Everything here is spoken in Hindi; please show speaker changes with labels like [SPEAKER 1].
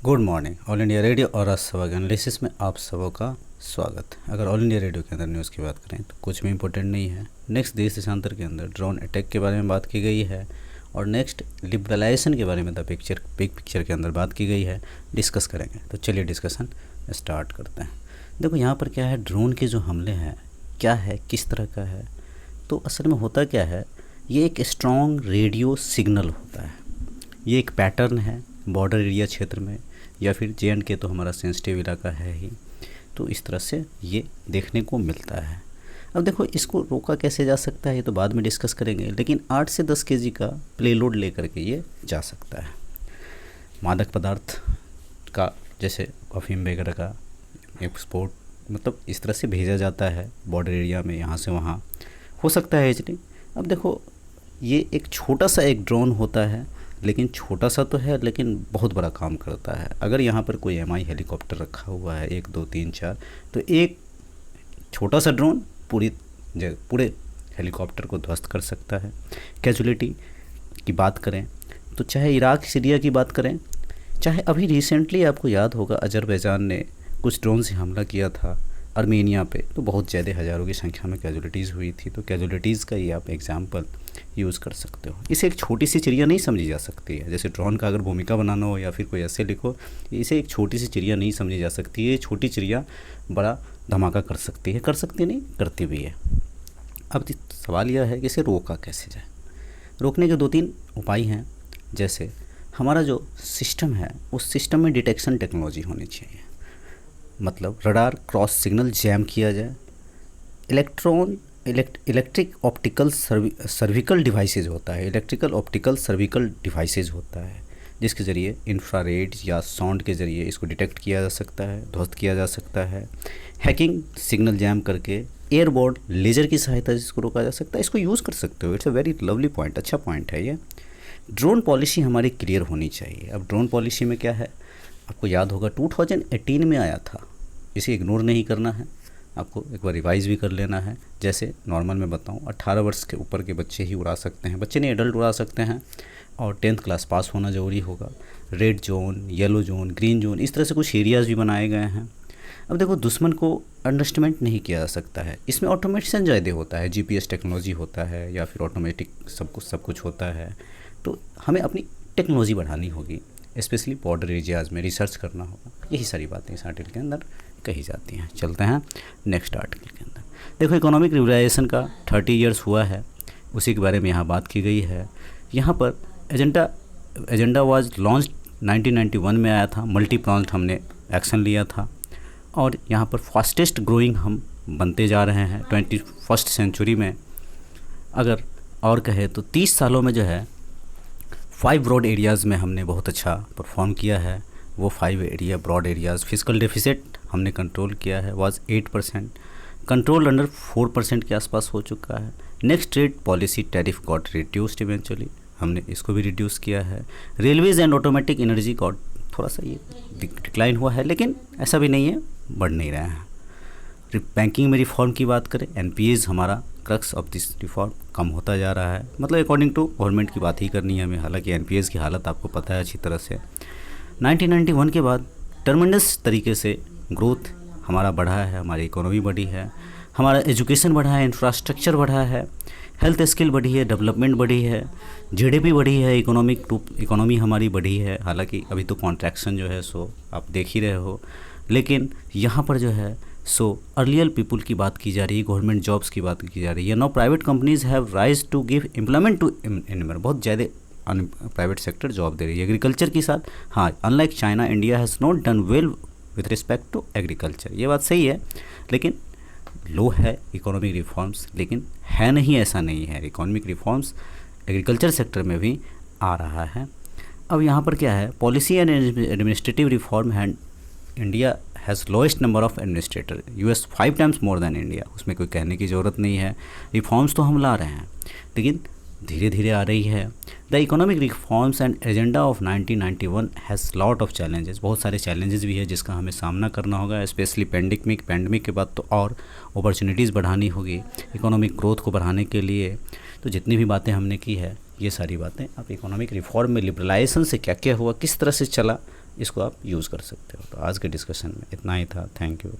[SPEAKER 1] Good morning. All India radio और राजसभा के एनालिसिस में आप सबों का स्वागत। अगर ऑल इंडिया रेडियो के अंदर न्यूज़ की बात करें तो कुछ भी इंपॉर्टेंट नहीं है। नेक्स्ट देश देशांतर के अंदर ड्रोन अटैक के बारे में बात की गई है और नेक्स्ट लिबरलाइजेशन के बारे में बिग पिक्चर के अंदर बात की गई है, डिस्कस करेंगे। तो चलिए डिस्कशन स्टार्ट करते हैं। देखो यहाँ पर क्या है, ड्रोन के जो हमले हैं क्या है, किस तरह का है। तो असल में होता क्या है, ये एक स्ट्रॉन्ग रेडियो सिग्नल होता है। ये एक पैटर्न है बॉर्डर एरिया क्षेत्र में या फिर J&K तो हमारा सेंसिटिव इलाका है ही, तो इस तरह से ये देखने को मिलता है। अब देखो इसको रोका कैसे जा सकता है ये तो बाद में डिस्कस करेंगे, लेकिन 8 से 10 केजी का प्लेलोड लेकर के ये जा सकता है। मादक पदार्थ का जैसे अफीम वगैरह का एक्सपोर्ट मतलब इस तरह से भेजा जाता है बॉर्डर एरिया में, यहाँ से वहाँ हो सकता है इजली। अब देखो ये एक छोटा सा एक ड्रोन होता है, लेकिन छोटा सा तो है लेकिन बहुत बड़ा काम करता है। अगर यहाँ पर कोई MI हेलीकॉप्टर रखा हुआ है 1 2 3 4, तो एक छोटा सा ड्रोन पूरे हेलीकॉप्टर को ध्वस्त कर सकता है। कैजुअलिटी की बात करें तो चाहे इराक सीरिया की बात करें, चाहे अभी रिसेंटली आपको याद होगा अजरबैजान ने कुछ ड्रोन से हमला किया था आर्मेनिया पे, तो बहुत ज़्यादा हज़ारों की संख्या में कैजुअलिटीज़ हुई थी। तो कैजुअलिटीज़ का ही आप एग्जांपल यूज़ कर सकते हो। इसे एक छोटी सी चिड़िया नहीं समझी जा सकती है। जैसे ड्रोन का अगर भूमिका बनाना हो या फिर कोई ऐसे लिखो, इसे एक छोटी सी चिड़िया नहीं समझी जा सकती है। ये छोटी चिड़िया बड़ा धमाका कर सकती है, कर सकती नहीं, करती भी है। अब सवाल यह है कि इसे रोका कैसे जाए। रोकने के 2-3 उपाय हैं। जैसे हमारा जो सिस्टम है उस सिस्टम में डिटेक्शन टेक्नोलॉजी होनी चाहिए, मतलब रडार क्रॉस सिग्नल जैम किया जाए। इलेक्ट्रिक ऑप्टिकल सर्विकल डिवाइसेज होता है, इलेक्ट्रिकल ऑप्टिकल सर्विकल डिवाइसेज होता है, जिसके ज़रिए इंफ्रारेड या साउंड के ज़रिए इसको डिटेक्ट किया जा सकता है, ध्वस्त किया जा सकता है। हैकिंग सिग्नल जैम करके एयरबोर्ड लेज़र की सहायता से इसको रोका जा सकता है। इसको यूज़ कर सकते हो। It's a very lovely point, अच्छा पॉइंट है ये। ड्रोन पॉलिसी हमारी क्लियर होनी चाहिए। अब ड्रोन पॉलिसी में क्या है, आपको याद होगा 2018 में आया था, इसे इग्नोर नहीं करना है, आपको एक बार रिवाइज़ भी कर लेना है। जैसे नॉर्मल मैं बताऊं 18 वर्ष के ऊपर के बच्चे ही उड़ा सकते हैं, बच्चे नहीं एडल्ट उड़ा सकते हैं, और 10th क्लास पास होना ज़रूरी होगा। Red zone, yellow zone, green zone, इस तरह से कुछ एरियाज़ भी बनाए गए हैं। अब देखो दुश्मन को अंडरस्टिमेट नहीं किया जा सकता है, इसमें ऑटोमेशन ज़्यादा होता है, GPS टेक्नोलॉजी होता है या फिर ऑटोमेटिक सब कुछ होता है। तो हमें अपनी टेक्नोलॉजी बढ़ानी होगी, स्पेशली बॉर्डर एरियाज़ में रिसर्च करना होगा। यही सारी बातें इस आर्टिकल के अंदर कही जाती हैं। चलते हैं नेक्स्ट आर्टिकल के अंदर। देखो इकोनॉमिक लिबरलाइजेशन का 30 ईयर्स हुआ है, उसी के बारे में यहाँ बात की गई है। यहाँ पर एजेंडा वाज लॉन्च 1991 में आया था, मल्टी प्रॉन्ड हमने एक्शन लिया था, और यहाँ पर फास्टेस्ट ग्रोइंग हम बनते जा रहे हैं 21st सेंचुरी में। अगर और कहे तो 30 सालों में जो है 5 ब्रॉड एरियाज़ में हमने बहुत अच्छा परफॉर्म किया है। वो 5 ब्रॉड एरियाज़, फिजिकल डेफिसिट हमने कंट्रोल किया है, वाज 8%, कंट्रोल अंडर 4% के आसपास हो चुका है। Next trade policy tariff got reduced eventually, हमने इसको भी रिड्यूस किया है। Railways and automatic energy got थोड़ा सा ये डिक्लाइन हुआ है, लेकिन ऐसा भी नहीं है, बढ़ नहीं रहे हैं। बैंकिंग में रिफॉर्म की बात करें, NPAs हमारा क्रक्स ऑफ दिस रिफॉर्म कम होता जा रहा है, मतलब अकॉर्डिंग टू गवर्नमेंट की बात ही करनी है हमें। हालांकि NPAs की हालत आपको पता है अच्छी तरह से। 1991 के बाद टर्मिनस तरीके से ग्रोथ हमारा बढ़ा है, हमारी इकोनॉमी बढ़ी है, हमारा एजुकेशन बढ़ा है, इंफ्रास्ट्रक्चर बढ़ा है, हेल्थ स्किल बढ़ी है, डेवलपमेंट बढ़ी है, GDP बढ़ी है, इकोनॉमी हमारी बढ़ी है। हालांकि अभी तो कॉन्ट्रैक्शन जो है सो आप देख ही रहे हो, लेकिन यहाँ पर जो है सो अर्लियर पीपल की बात की जा रही है, गवर्नमेंट जॉब्स की बात की जा रही है। Now private companies have rise to give employment to animal, बहुत ज़्यादा प्राइवेट सेक्टर जॉब दे रही है एग्रीकल्चर के साथ। हाँ, unlike China, India has not done well with respect to agriculture, ये बात सही है, लेकिन लो है इकोनॉमिक रिफॉर्म्स, लेकिन है नहीं ऐसा नहीं है, इकोनॉमिक रिफॉर्म्स एग्रीकल्चर सेक्टर में भी आ रहा है। अब यहाँ पर क्या है, पॉलिसी एंड एडमिनिस्ट्रेटिव रिफॉर्म है। India has lowest number of administrator, US 5 times more than India, उसमें कोई कहने की ज़रूरत नहीं है। रिफॉर्म्स तो हम ला रहे हैं, लेकिन धीरे धीरे आ रही है। The economic reforms and agenda of 1991 has lot of challenges, बहुत सारे चैलेंजेस भी है जिसका हमें सामना करना होगा, स्पेशली पैंडमिक के बाद तो और अपॉर्चुनिटीज़ बढ़ानी होगी इकोनॉमिक ग्रोथ को बढ़ाने के लिए। तो जितनी भी बातें हमने की है, ये सारी बातें आप इकोनॉमिक रिफॉर्म में लिबरलाइजेशन से क्या क्या हुआ, किस तरह से चला, इसको आप यूज़ कर सकते हो। तो आज के डिस्कशन में इतना ही था। Thank you.